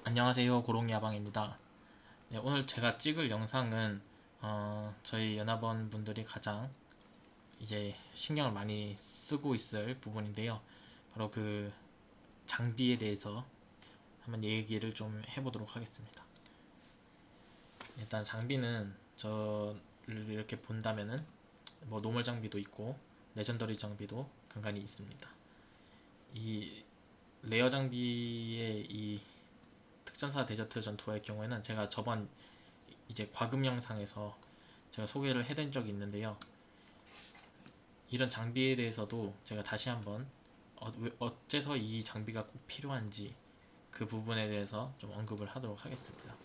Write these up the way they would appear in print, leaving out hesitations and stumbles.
안녕하세요, 고롱야방입니다. 네, 오늘 제가 찍을 영상은 저희 연합원 분들이 가장 이제 신경을 많이 쓰고 있을 부분인데요. 바로 그 장비에 대해서 한번 얘기를 좀 해보도록 하겠습니다. 일단 장비는 저를 이렇게 본다면은 뭐 노멀 장비도 있고 레전더리 장비도 간간히 있습니다. 이 레어 장비의 이 특전사 데저트 전투화의 경우에는 제가 저번 이제 과금 영상에서 제가 소개를 해드린 적이 있는데요. 이런 장비에 대해서도 제가 다시 한번 어째서 이 장비가 꼭 필요한지 그 부분에 대해서 좀 언급을 하도록 하겠습니다.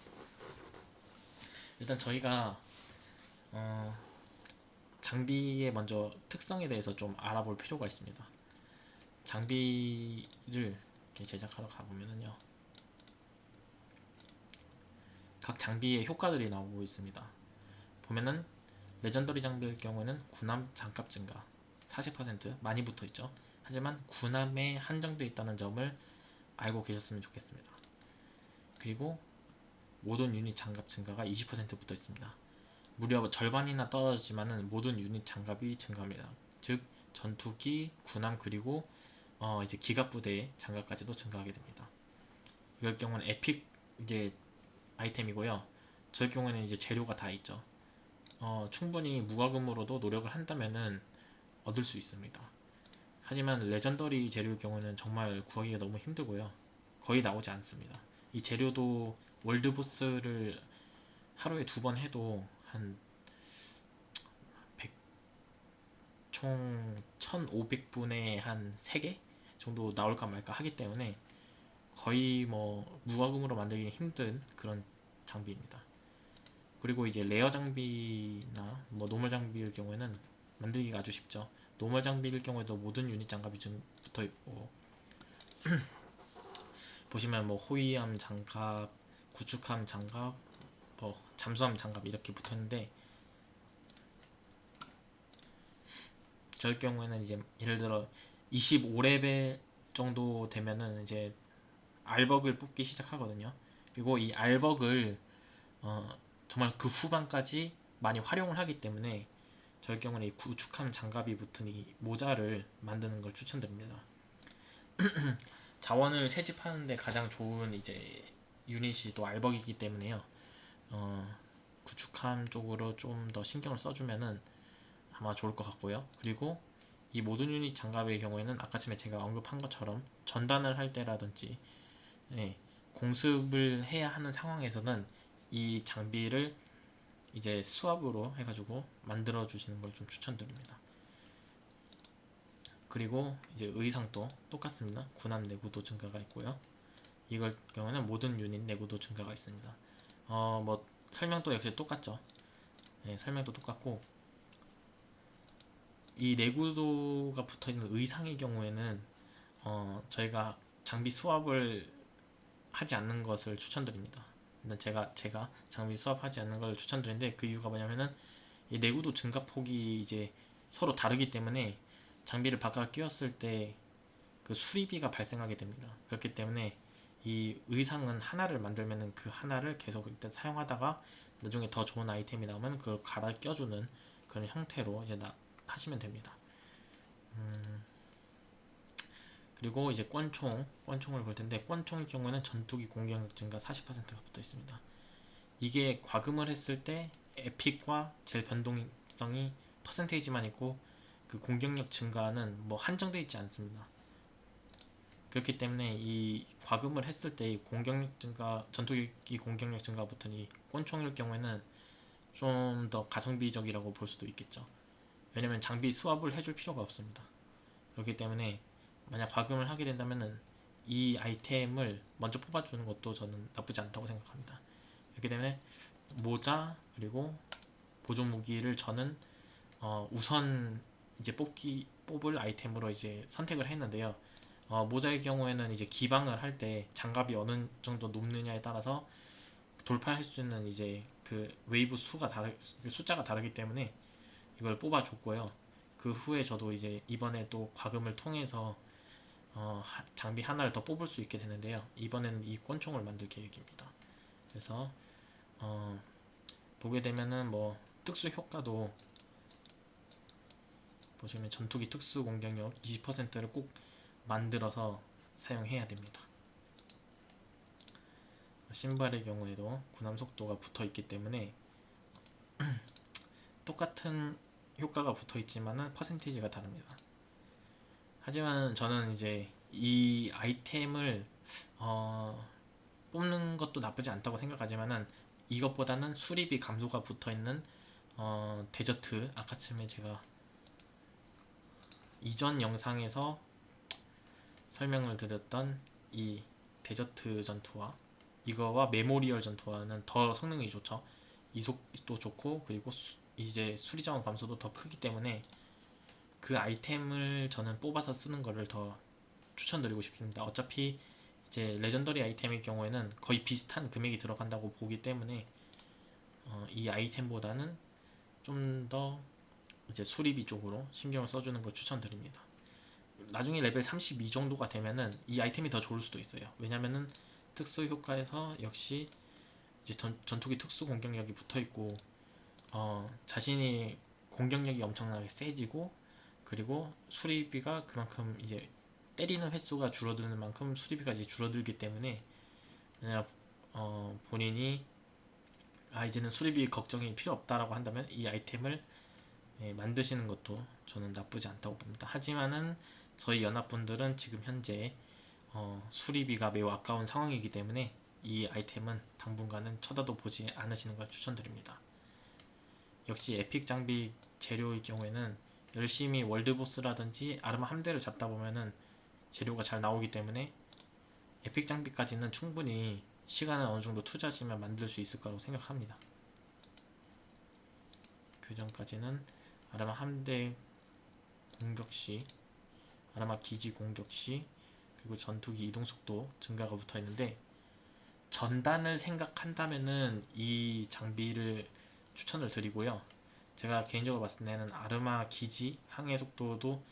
일단 저희가 장비의 먼저 특성에 대해서 좀 알아볼 필요가 있습니다. 장비를 이렇게 제작하러 가보면은요, 각 장비의 효과들이 나오고 있습니다. 보면은 레전더리 장비일 경우에는 군함 장갑 증가 40% 많이 붙어 있죠. 하지만 군함에 한정되어 있다는 점을 알고 계셨으면 좋겠습니다. 그리고 모든 유닛 장갑 증가가 20% 붙어 있습니다. 무려 절반이나 떨어지지만은 모든 유닛 장갑이 증가합니다. 즉 전투기, 군함 그리고 이제 기갑 부대의 장갑까지도 증가하게 됩니다. 이럴 경우는 에픽 이제 아이템이고요. 저의 경우에는 이제 재료가 다 있죠. 충분히 무과금으로도 노력을 한다면은 얻을 수 있습니다. 하지만 레전더리 재료의 경우는 정말 구하기가 너무 힘들고요. 거의 나오지 않습니다. 이 재료도 월드보스를 하루에 2번 해도 한 총 1500분에 한 3개 정도 나올까 말까 하기 때문에 거의 뭐 무과금으로 만들기 힘든 그런 장비입니다. 그리고 이제 레어 장비나 뭐 노멀 장비일 경우에는 만들기가 아주 쉽죠. 노멀 장비일 경우에도 모든 유닛 장갑이 붙어 있고, 보시면 뭐 호위함 장갑, 구축함 장갑, 뭐 잠수함 장갑 이렇게 붙어 있는데, 저의 경우에는 이제 예를 들어 25레벨 정도 되면은 이제 알벅을 뽑기 시작하거든요. 그리고 이 알벅을 어, 정말 그 후반까지 많이 활용을 하기 때문에 저의 경우는 이 구축함 장갑이 붙은 이 모자를 만드는 걸 추천드립니다. 자원을 채집하는데 가장 좋은 이제 유닛이 또 알벅이기 때문에요. 어, 구축함 쪽으로 좀 더 신경을 써주면은 아마 좋을 것 같고요. 그리고 이 모든 유닛 장갑의 경우에는 아까 전에 제가 언급한 것처럼 전단을 할 때라든지, 예, 공습을 해야 하는 상황에서는 이 장비를 이제 수압으로 해가지고 만들어 주시는 걸 좀 추천드립니다. 그리고 이제 의상도 똑같습니다. 군함 내구도 증가가 있고요. 이걸 경우는 모든 유닛 내구도 증가가 있습니다. 뭐 설명도 역시 똑같죠. 네, 설명도 똑같고, 이 내구도가 붙어 있는 의상의 경우에는 저희가 장비 수압을 하지 않는 것을 추천드립니다. 일단 제가 장비 수압하지 않는 걸 추천드리는데, 그 이유가 뭐냐면은 이 내구도 증가 폭이 이제 서로 다르기 때문에 장비를 바꿔 끼웠을 때 그 수리비가 발생하게 됩니다. 그렇기 때문에 이 의상은 하나를 만들면은 그 하나를 계속 일단 사용하다가 나중에 더 좋은 아이템이 나오면 그걸 갈아 껴주는 그런 형태로 이제 하시면 됩니다. 그리고 이제 권총을 볼 텐데, 권총의 경우에는 전투기 공격력 증가 40%가 붙어 있습니다. 이게 과금을 했을 때 에픽과 제일 변동성이 퍼센테이지만 있고, 그 공격력 증가는 뭐 한정되어 있지 않습니다. 그렇기 때문에 이 과금을 했을 때 이 공격력 증가, 전투기 공격력 증가 붙은 이 권총일 경우에는 좀 더 가성비적이라고 볼 수도 있겠죠. 왜냐면 장비 수압을 해줄 필요가 없습니다. 그렇기 때문에 만약 과금을 하게 된다면은 이 아이템을 먼저 뽑아주는 것도 저는 나쁘지 않다고 생각합니다. 그렇기 때문에 모자 그리고 보조 무기를 저는 우선 이제 뽑을 아이템으로 이제 선택을 했는데요. 모자의 경우에는 이제 기방을 할 때 장갑이 어느 정도 높느냐에 따라서 돌파할 수 있는 이제 그 웨이브 숫자가 다르기 때문에 이걸 뽑아줬고요. 그 후에 저도 이제 이번에 또 과금을 통해서 장비 하나를 더 뽑을 수 있게 되는데요. 이번에는 이 권총을 만들 계획입니다. 그래서 보게 되면은 뭐 특수 효과도 보시면 전투기 특수 공격력 20%를 꼭 만들어서 사용해야 됩니다. 신발의 경우에도 군함 속도가 붙어 있기 때문에 똑같은 효과가 붙어 있지만은 퍼센티지가 다릅니다. 하지만 저는 이제 이 아이템을 뽑는 것도 나쁘지 않다고 생각하지만은 이것보다는 수리비 감소가 붙어 있는 데저트, 아까쯤에 제가 이전 영상에서 설명을 드렸던 이 데저트 전투화, 이거와 메모리얼 전투화는 더 성능이 좋죠. 이속도 좋고, 그리고 이제 수리자원 감소도 더 크기 때문에 그 아이템을 저는 뽑아서 쓰는 거를 더 추천드리고 싶습니다. 어차피 이제 레전더리 아이템의 경우에는 거의 비슷한 금액이 들어간다고 보기 때문에 이 아이템보다는 좀 더 이제 수리비 쪽으로 신경을 써주는 걸 추천드립니다. 나중에 레벨 32 정도가 되면은 이 아이템이 더 좋을 수도 있어요. 왜냐면은 특수 효과에서 역시 이제 전투기 특수 공격력이 붙어 있고 자신이 공격력이 엄청나게 세지고, 그리고 수리비가 그만큼 이제 때리는 횟수가 줄어드는 만큼 수리비가 이제 줄어들기 때문에 그냥 본인이 이제는 수리비 걱정이 필요 없다라고 한다면 이 아이템을 만드시는 것도 저는 나쁘지 않다고 봅니다. 하지만은 저희 연합분들은 지금 현재 수리비가 매우 아까운 상황이기 때문에 이 아이템은 당분간은 쳐다도 보지 않으시는 걸 추천드립니다. 역시 에픽 장비 재료의 경우에는 열심히 월드보스라든지 아르마 함대를 잡다 보면은 재료가 잘 나오기 때문에 에픽 장비까지는 충분히 시간을 어느 정도 투자하시면 만들 수 있을 거라고 생각합니다. 그 전까지는 아르마 함대 공격 시, 아르마 기지 공격 시, 그리고 전투기 이동 속도 증가가 붙어 있는데, 전단을 생각한다면은 이 장비를 추천을 드리고요. 제가 개인적으로 봤을 때는 아르마 기지 항해 속도도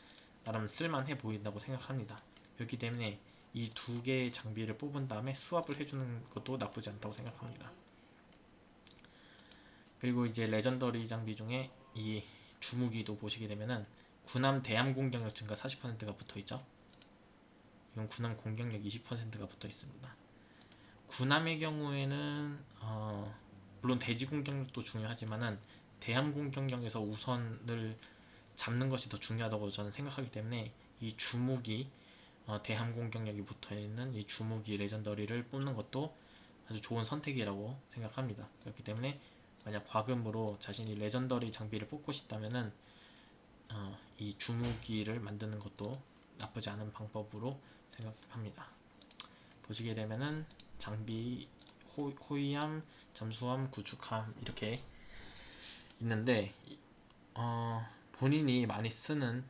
나름 쓸만해 보인다고 생각합니다. 그렇기 때문에 이 두 개의 장비를 뽑은 다음에 스왑을 해주는 것도 나쁘지 않다고 생각합니다. 그리고 이제 레전더리 장비 중에 이 주무기도 보시게 되면은 군함 대함 공격력 증가 40%가 붙어 있죠. 이건 군함 공격력 20%가 붙어 있습니다. 군함의 경우에는 물론 대지 공격력도 중요하지만은 대함 공격력에서 우선을 잡는 것이 더 중요하다고 저는 생각하기 때문에 이 주무기, 대함 공격력이 붙어있는 이 주무기 레전더리를 뽑는 것도 아주 좋은 선택이라고 생각합니다. 그렇기 때문에 만약 과금으로 자신이 레전더리 장비를 뽑고 싶다면은 이 주무기를 만드는 것도 나쁘지 않은 방법으로 생각합니다. 보시게 되면은 장비 호위함, 잠수함, 구축함 이렇게 있는데 본인이 많이 쓰는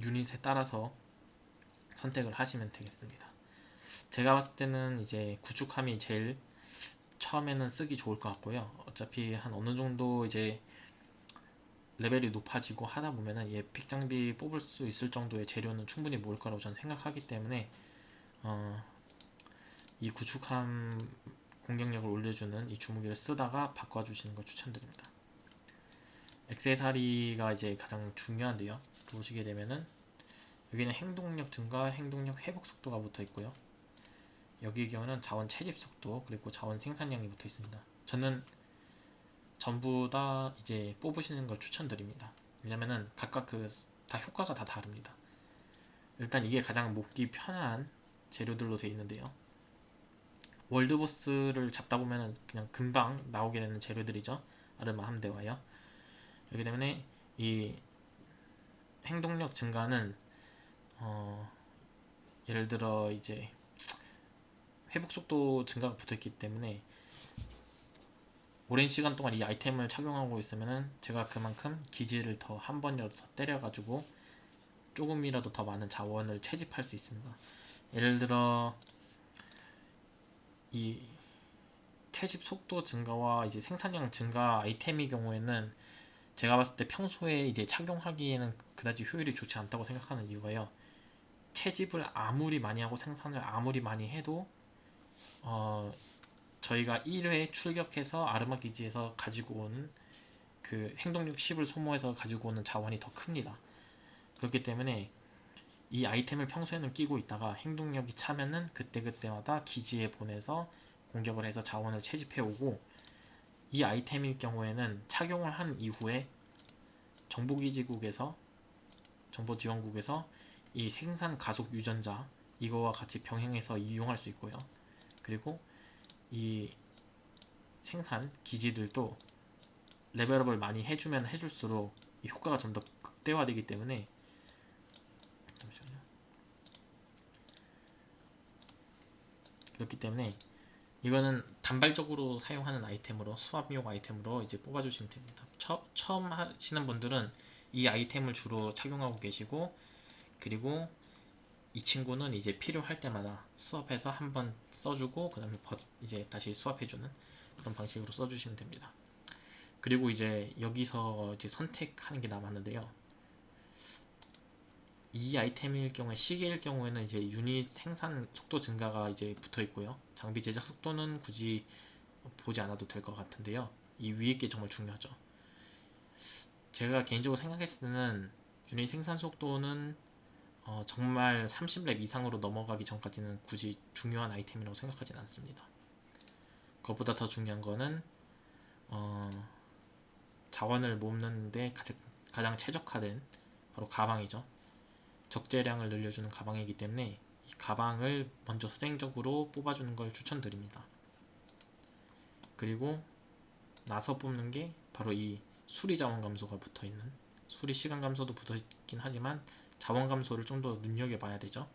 유닛에 따라서 선택을 하시면 되겠습니다. 제가 봤을 때는 이제 구축함이 제일 처음에는 쓰기 좋을 것 같고요. 어차피 한 어느 정도 이제 레벨이 높아지고 하다 보면은 에픽 장비 뽑을 수 있을 정도의 재료는 충분히 모을 거라고 저는 생각하기 때문에 이 구축함 공격력을 올려주는 이 주무기를 쓰다가 바꿔주시는 걸 추천드립니다. 액세서리가 이제 가장 중요한데요. 보시게 되면은 여기는 행동력 증가, 행동력 회복 속도가 붙어 있고요. 여기 경우는 자원 채집 속도, 그리고 자원 생산량이 붙어 있습니다. 저는 전부 다 이제 뽑으시는 걸 추천드립니다. 왜냐면은 각각 다 효과가 다 다릅니다. 일단 이게 가장 먹기 편한 재료들로 되어 있는데요. 월드보스를 잡다 보면은 그냥 금방 나오게 되는 재료들이죠. 아르마 함대와요. 그렇기 때문에 이 행동력 증가는 예를 들어 이제 회복 속도 증가가 붙어있기 때문에 오랜 시간 동안 이 아이템을 착용하고 있으면은 제가 그만큼 기지를 더 한 번이라도 더 때려가지고 조금이라도 더 많은 자원을 채집할 수 있습니다. 예를 들어 이 채집 속도 증가와 이제 생산량 증가 아이템의 경우에는 제가 봤을 때 평소에 이제 착용하기에는 그다지 효율이 좋지 않다고 생각하는 이유가요. 채집을 아무리 많이 하고 생산을 아무리 많이 해도 저희가 1회 출격해서 아르마 기지에서 가지고 오는 그 행동력 10을 소모해서 가지고 오는 자원이 더 큽니다. 그렇기 때문에 이 아이템을 평소에는 끼고 있다가 행동력이 차면은 그때그때마다 기지에 보내서 공격을 해서 자원을 채집해 오고, 이 아이템일 경우에는 착용을 한 이후에 정보기지국에서 정보지원국에서 이 생산 가속 유전자 이거와 같이 병행해서 이용할 수 있고요. 그리고 이 생산 기지들도 레벨업을 많이 해주면 해줄수록 이 효과가 좀 더 극대화되기 때문에, 잠시만요. 그렇기 때문에 이거는 단발적으로 사용하는 아이템으로, 수압용 아이템으로 이제 뽑아주시면 됩니다. 처음 하시는 분들은 이 아이템을 주로 착용하고 계시고, 그리고 이 친구는 이제 필요할 때마다 수업해서 한번 써주고 그 다음에 이제 다시 수업해주는 그런 방식으로 써주시면 됩니다. 그리고 이제 여기서 이제 선택하는 게 남았는데요. 이 아이템일 경우에, 시계일 경우에는 이제 유닛 생산 속도 증가가 이제 붙어 있고요. 장비 제작 속도는 굳이 보지 않아도 될 것 같은데요. 이 위에 게 정말 중요하죠. 제가 개인적으로 생각했을 때는 유닛 생산 속도는 정말 30렙 이상으로 넘어가기 전까지는 굳이 중요한 아이템이라고 생각하진 않습니다. 그것보다 더 중요한 거는 자원을 모으는데 가장 최적화된 바로 가방이죠. 적재량을 늘려주는 가방이기 때문에 이 가방을 먼저 선행적으로 뽑아주는 걸 추천드립니다. 그리고 나서 뽑는 게 바로 이 수리 자원 감소가 붙어있는, 수리 시간 감소도 붙어있긴 하지만 자원 감소를 좀 더 눈여겨봐야 되죠.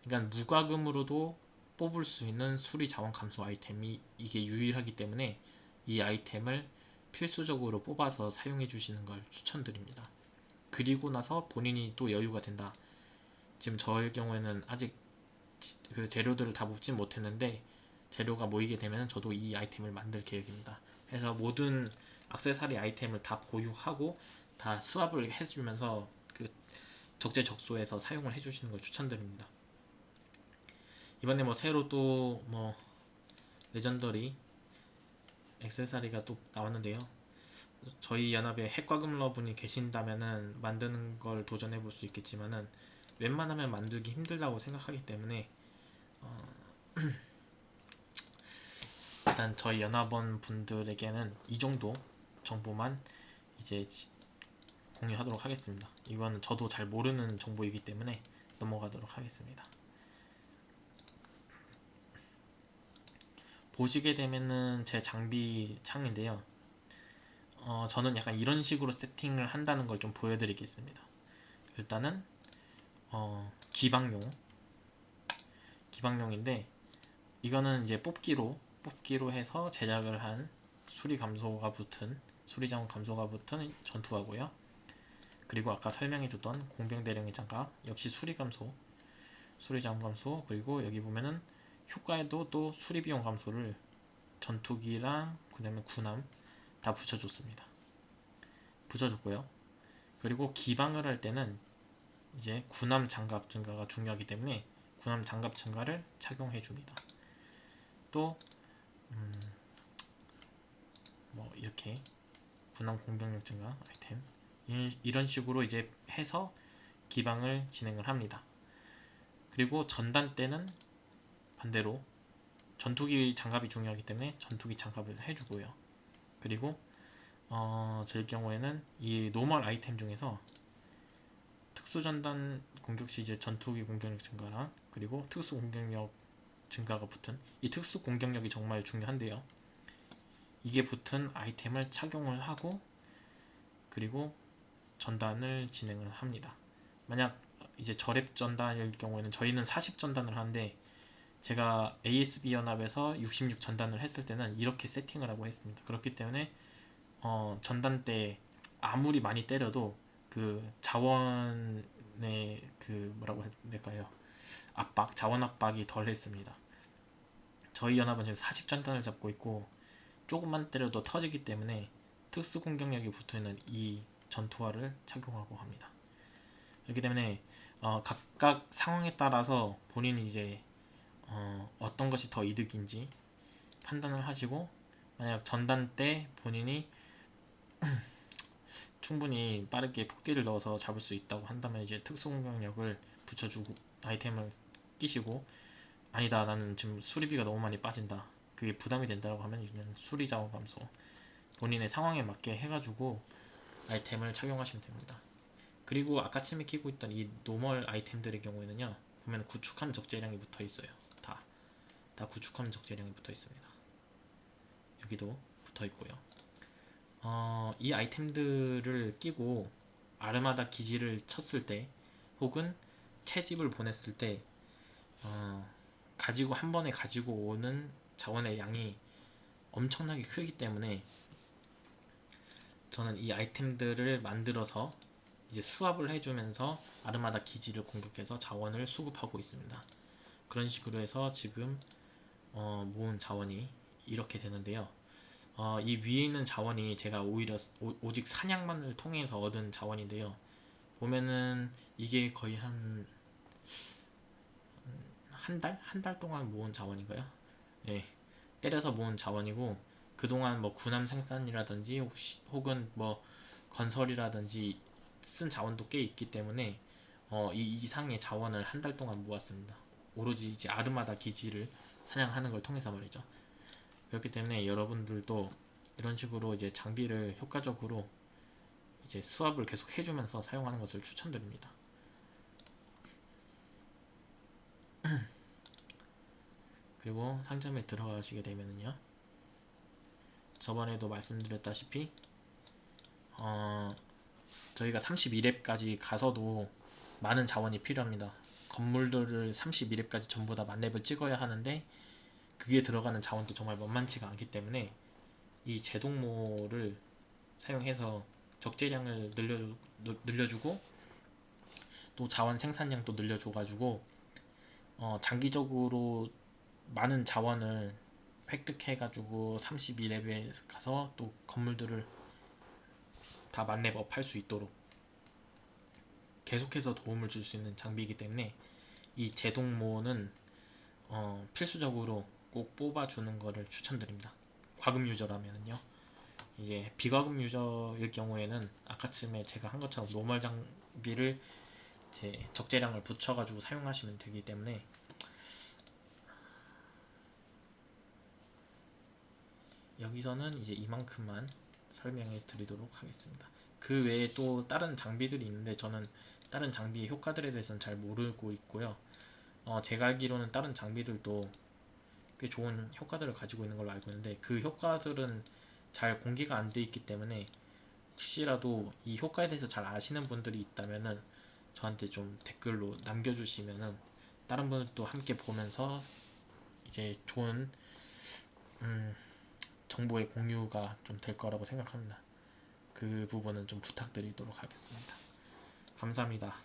그러니까 무과금으로도 뽑을 수 있는 수리 자원 감소 아이템이 이게 유일하기 때문에 이 아이템을 필수적으로 뽑아서 사용해 주시는 걸 추천드립니다. 그리고 나서 본인이 또 여유가 된다. 지금 저의 경우에는 아직 그 재료들을 다 뽑지 못했는데 재료가 모이게 되면 저도 이 아이템을 만들 계획입니다. 그래서 모든 액세서리 아이템을 다 보유하고 다 수합을 해주면서 그 적재적소에서 사용을 해주시는 걸 추천드립니다. 이번에 뭐 새로 또 뭐 레전더리 액세서리가 또 나왔는데요. 저희 연합에 핵과금러 분이 계신다면은 만드는 걸 도전해 볼 수 있겠지만은 웬만하면 만들기 힘들다고 생각하기 때문에 일단 저희 연합원 분들에게는 이 정도 정보만 이제 공유하도록 하겠습니다. 이거는 저도 잘 모르는 정보이기 때문에 넘어가도록 하겠습니다. 보시게 되면은 제 장비 창인데요. 저는 약간 이런 식으로 세팅을 한다는 걸 좀 보여드리겠습니다. 일단은 기방용인데 이거는 이제 뽑기로 해서 제작을 한 수리 자원 감소가 붙은 전투화고요. 그리고 아까 설명해줬던 공병대령의 장갑 역시 수리 자원 감소, 그리고 여기 보면은 효과에도 또 수리 비용 감소를 전투기랑 그다음에 군함 다 붙여줬고요. 그리고 기방을 할 때는 이제 군함 장갑 증가가 중요하기 때문에 군함 장갑 증가를 착용해줍니다. 또 뭐 이렇게 군함 공격력 증가 아이템 이런 식으로 이제 해서 기방을 진행을 합니다. 그리고 전단 때는 반대로 전투기 장갑이 중요하기 때문에 전투기 장갑을 해주고요. 그리고 저희 경우에는 이 노멀 아이템 중에서 특수전단 공격 시 이제 전투기 공격력 증가랑 그리고 특수 공격력 증가가 붙은 이 특수 공격력이 정말 중요한데요. 이게 붙은 아이템을 착용을 하고 그리고 전단을 진행을 합니다. 만약 이제 저랩 전단일 경우에는 저희는 40 전단을 하는데 제가 ASB 연합에서 66 전단을 했을 때는 이렇게 세팅을 하고 했습니다. 그렇기 때문에 전단 때 아무리 많이 때려도 그 자원의 그 뭐라고 해야 될까요? 자원 압박이 덜 했습니다. 저희 연합은 지금 40 전단을 잡고 있고 조금만 때려도 터지기 때문에 특수 공격력이 붙어있는 이 전투화를 착용하고 합니다. 그렇기 때문에 각각 상황에 따라서 본인이 이제 어떤 것이 더 이득인지 판단을 하시고, 만약 전단 때 본인이 충분히 빠르게 폭딜을 넣어서 잡을 수 있다고 한다면 이제 특수 공격력을 붙여주고 아이템을 끼시고, 아니다 나는 지금 수리비가 너무 많이 빠진다, 그게 부담이 된다고 하면 이제 수리 자원 감소, 본인의 상황에 맞게 해가지고 아이템을 착용하시면 됩니다. 그리고 아까쯤에 끼고 있던 이 노멀 아이템들의 경우에는요, 보면 구축함 적재량이 붙어 있어요. 다 구축함 적재량이 붙어 있습니다. 여기도 붙어 있고요. 이 아이템들을 끼고 아르마다 기지를 쳤을 때, 혹은 채집을 보냈을 때, 가지고 한 번에 가지고 오는 자원의 양이 엄청나게 크기 때문에 저는 이 아이템들을 만들어서 이제 수합을 해주면서 아르마다 기지를 공격해서 자원을 수급하고 있습니다. 그런 식으로 해서 지금 모은 자원이 이렇게 되는데요. 이 위에 있는 자원이 제가 오히려 오직 사냥만을 통해서 얻은 자원인데요. 보면은 이게 거의 한 달? 한 달 동안 모은 자원인가요? 예, 때려서 모은 자원이고, 그동안 뭐 군함 생산이라든지 혹은 뭐 건설이라든지 쓴 자원도 꽤 있기 때문에 이 이상의 자원을 한 달 동안 모았습니다. 오로지 이제 아르마다 기지를 사냥하는 걸 통해서 말이죠. 그렇기 때문에 여러분들도 이런 식으로 이제 장비를 효과적으로 이제 수합을 계속 해주면서 사용하는 것을 추천드립니다. 그리고 상점에 들어가시게 되면은요, 저번에도 말씀드렸다시피 저희가 32렙까지 가서도 많은 자원이 필요합니다. 건물들을 32렙까지 전부 다 만렙을 찍어야 하는데, 그게 들어가는 자원도 정말 만만치가 않기 때문에 이 제동모를 사용해서 적재량을 늘려주고 또 자원 생산량도 늘려줘가지고 장기적으로 많은 자원을 획득해가지고 32렙에 가서 또 건물들을 다 만렙업 할 수 있도록 계속해서 도움을 줄 수 있는 장비이기 때문에 이 제동모는 필수적으로 꼭 뽑아주는 거를 추천드립니다. 과금 유저라면요. 이제 비과금 유저일 경우에는 아까쯤에 제가 한 것처럼 노멀 장비를 제 적재량을 붙여가지고 사용하시면 되기 때문에, 여기서는 이제 이만큼만 설명해 드리도록 하겠습니다. 그 외에 또 다른 장비들이 있는데 저는 다른 장비의 효과들에 대해서는 잘 모르고 있고요. 제가 알기로는 다른 장비들도 꽤 좋은 효과들을 가지고 있는 걸로 알고 있는데, 그 효과들은 잘 공개가 안 돼 있기 때문에 혹시라도 이 효과에 대해서 잘 아시는 분들이 있다면은 저한테 좀 댓글로 남겨주시면은 다른 분들도 함께 보면서 이제 좋은 정보의 공유가 좀 될 거라고 생각합니다. 그 부분은 좀 부탁드리도록 하겠습니다. 감사합니다.